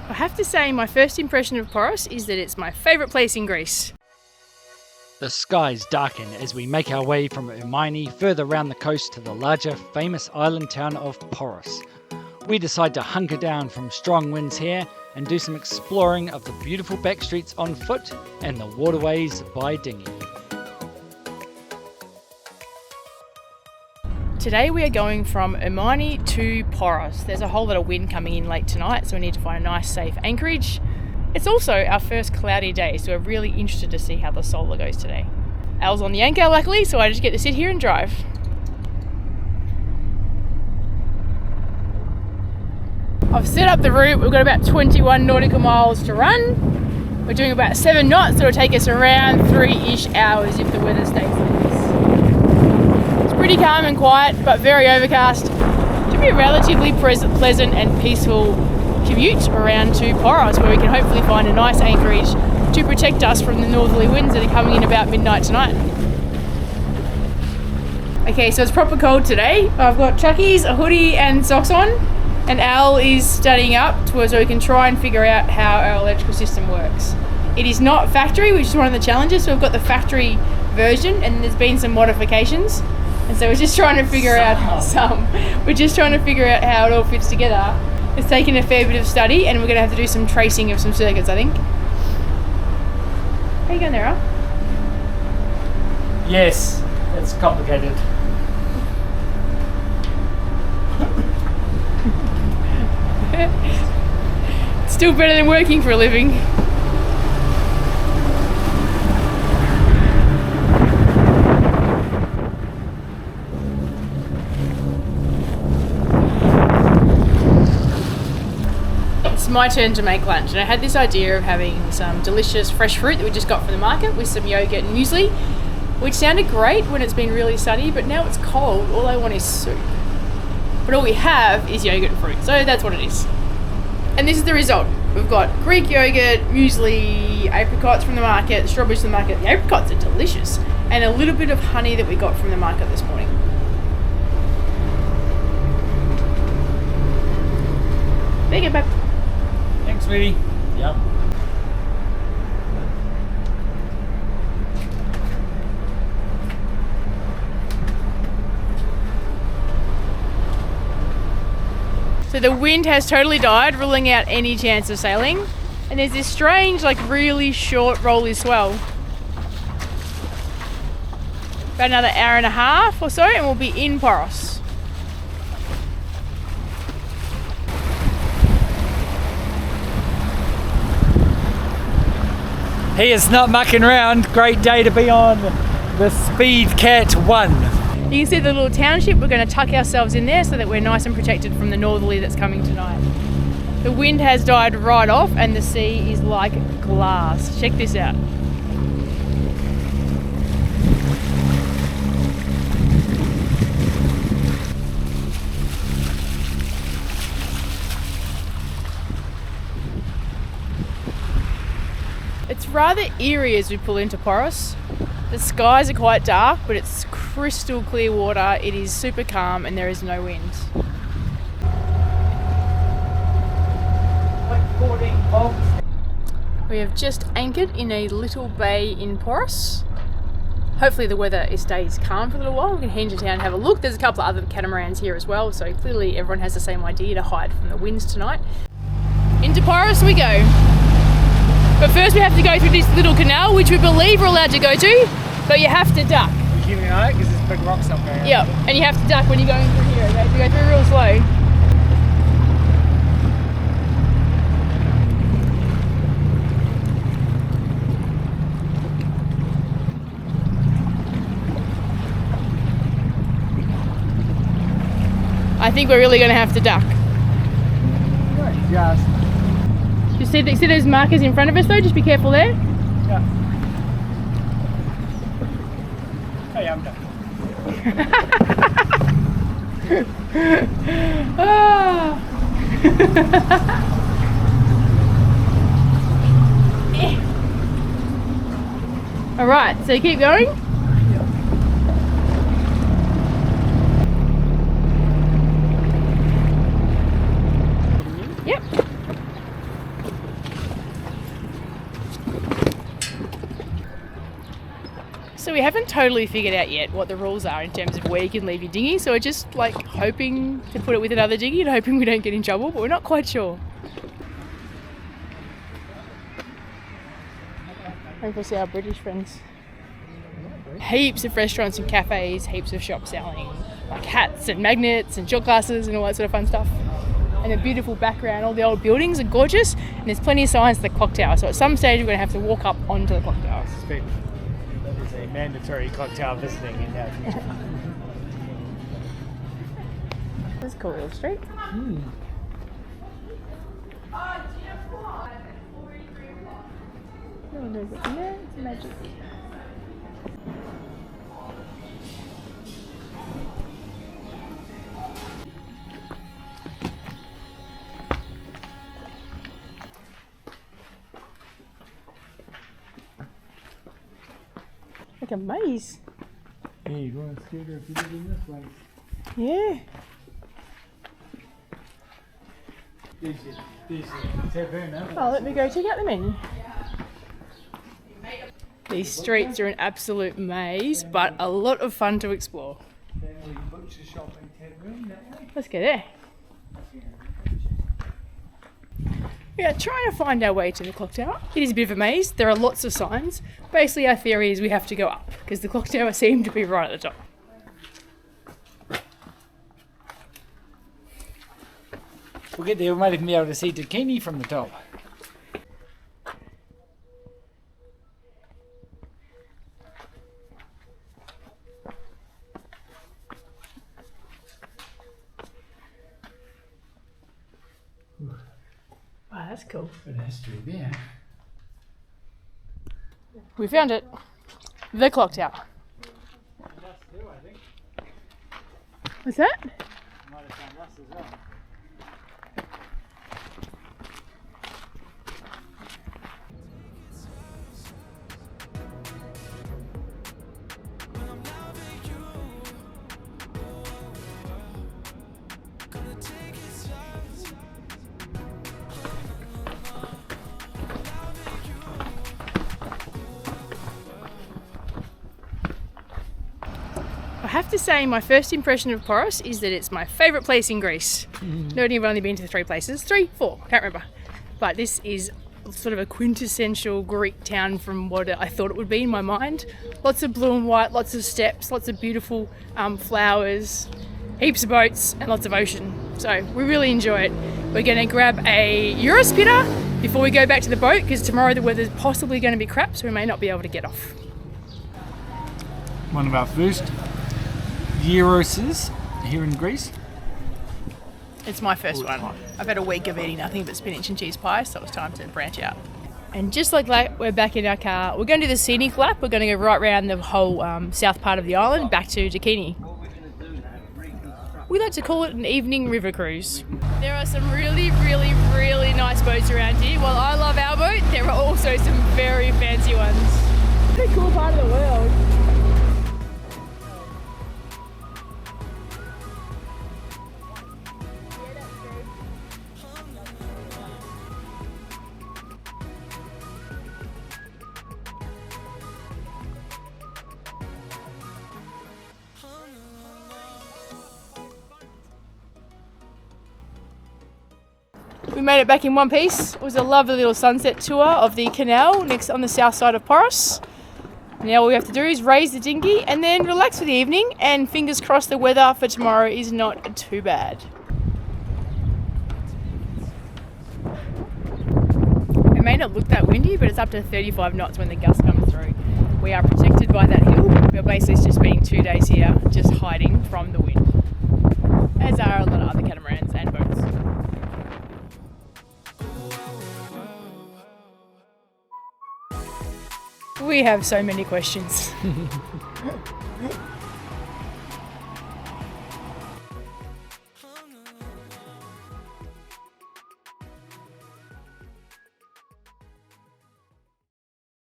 I have to say my first impression of Poros is that it's my favourite place in Greece. The skies darken as we make our way from Ermioni further round the coast to the larger, famous island town of Poros. We decide to hunker down from strong winds here and do some exploring of the beautiful back streets on foot and the waterways by dinghy. Today we are going from Ermioni to Poros. There's a whole lot of wind coming in late tonight, so we need to find a nice safe anchorage. It's also our first cloudy day, so we're really interested to see how the solar goes today. Al's on the anchor luckily, so I just get to sit here and drive. I've set up the route. We've got about 21 nautical miles to run. We're doing about 7 knots, so it'll take us around 3-ish hours if the weather stays like this. Pretty calm and quiet, but very overcast. Should be a relatively pleasant and peaceful commute around to Poros, where we can hopefully find a nice anchorage to protect us from the northerly winds that are coming in about midnight tonight. Okay, so it's proper cold today. I've got trackies, a hoodie and socks on, and Al is studying up so we can try and figure out how our electrical system works. It is not factory, which is one of the challenges, so we've got the factory version and there's been some modifications. And so we're just trying to figure out how it all fits together. It's taken a fair bit of study and we're going to have to do some tracing of some circuits, I think. How are you going there, Al? Yes, it's complicated. Still better than working for a living. It's my turn to make lunch, and I had this idea of having some delicious fresh fruit that we just got from the market with some yogurt and muesli, which sounded great when it's been really sunny, but now it's cold, all I want is soup. But all we have is yogurt and fruit, so that's what it is. And this is the result. We've got Greek yogurt, muesli, apricots from the market, strawberries from the market. The apricots are delicious, and a little bit of honey that we got from the market this morning. There you go, babe. Thanks, sweetie. Yep. So the wind has totally died, ruling out any chance of sailing. And there's this strange, really short rolly swell. About another hour and a half or so, and we'll be in Poros. He is not mucking around. Great day to be on the Speed Cat 1. You can see the little township. We're going to tuck ourselves in there so that we're nice and protected from the northerly that's coming tonight. The wind has died right off and the sea is like glass. Check this out. It's rather eerie as we pull into Poros. The skies are quite dark, but it's crystal clear water. It is super calm and there is no wind. We have just anchored in a little bay in Poros. Hopefully the weather stays calm for a little while. We can head into town and have a look. There's a couple of other catamarans here as well, so clearly everyone has the same idea to hide from the winds tonight. Into Poros we go. But first we have to go through this little canal, which we believe we're allowed to go to, but you have to duck. You're keeping an eye because there's big rocks up there. Yep, and you have to duck when you're going through here, okay? So you go through real slow. I think we're really going to have to duck. Just. You see those markers in front of us though? Just be careful there. Yeah. Oh yeah, I'm done. All right, so keep going. Yep. So we haven't totally figured out yet what the rules are in terms of where you can leave your dinghy. So we're just like hoping to put it with another dinghy and hoping we don't get in trouble, but we're not quite sure. Hope we'll see our British friends. Heaps of restaurants and cafes, heaps of shops selling like hats and magnets and shot glasses and all that sort of fun stuff. And a beautiful background, all the old buildings are gorgeous, and there's plenty of signs to the clock tower. So at some stage we're going to have to walk up onto the clock tower. That is a mandatory clock tower visiting in our future. This is a cool little street. No one knows what's in there, it's magic. Like a maze. Yeah, you go on a scooter if you live in this place. Yeah. There's a tavern. Oh, let me go check out the menu. These streets are an absolute maze, but a lot of fun to explore. Let's go there. We are trying to find our way to the clock tower. It is a bit of a maze. There are lots of signs. Basically, our theory is we have to go up because the clock tower seemed to be right at the top. We'll get there, we might even be able to see Dakini from the top. Wow, that's cool. Bit of history there. We found it. The clock tower. What's that? Might have found us as well. I have to say my first impression of Poros is that it's my favourite place in Greece. Noting I've only been to 3 places. 3, 4, can't remember. But this is sort of a quintessential Greek town from what I thought it would be in my mind. Lots of blue and white, lots of steps, lots of beautiful flowers, heaps of boats and lots of ocean. So we really enjoy it. We're going to grab a Eurospitter before we go back to the boat because tomorrow the weather's possibly going to be crap, so we may not be able to get off. One of our first Euroses here in Greece. It's my first one. I've had a week of eating nothing but spinach and cheese pie, so it's time to branch out. And just like that, we're back in our car. We're going to do the scenic lap. We're going to go right around the whole south part of the island back to Dakini. We like to call it an evening river cruise. There are some really, really, really nice boats around here. While I love our boat, there are also some very fancy ones. What a cool part of the world. We made it back in one piece. It was a lovely little sunset tour of the canal next on the south side of Poros. Now all we have to do is raise the dinghy and then relax for the evening, and fingers crossed the weather for tomorrow is not too bad. It may not look that windy, but it's up to 35 knots when the gust comes through. We are protected by that hill. We're basically just spending 2 days here just hiding from the wind, as are a lot of other catamarans and boats. We have so many questions.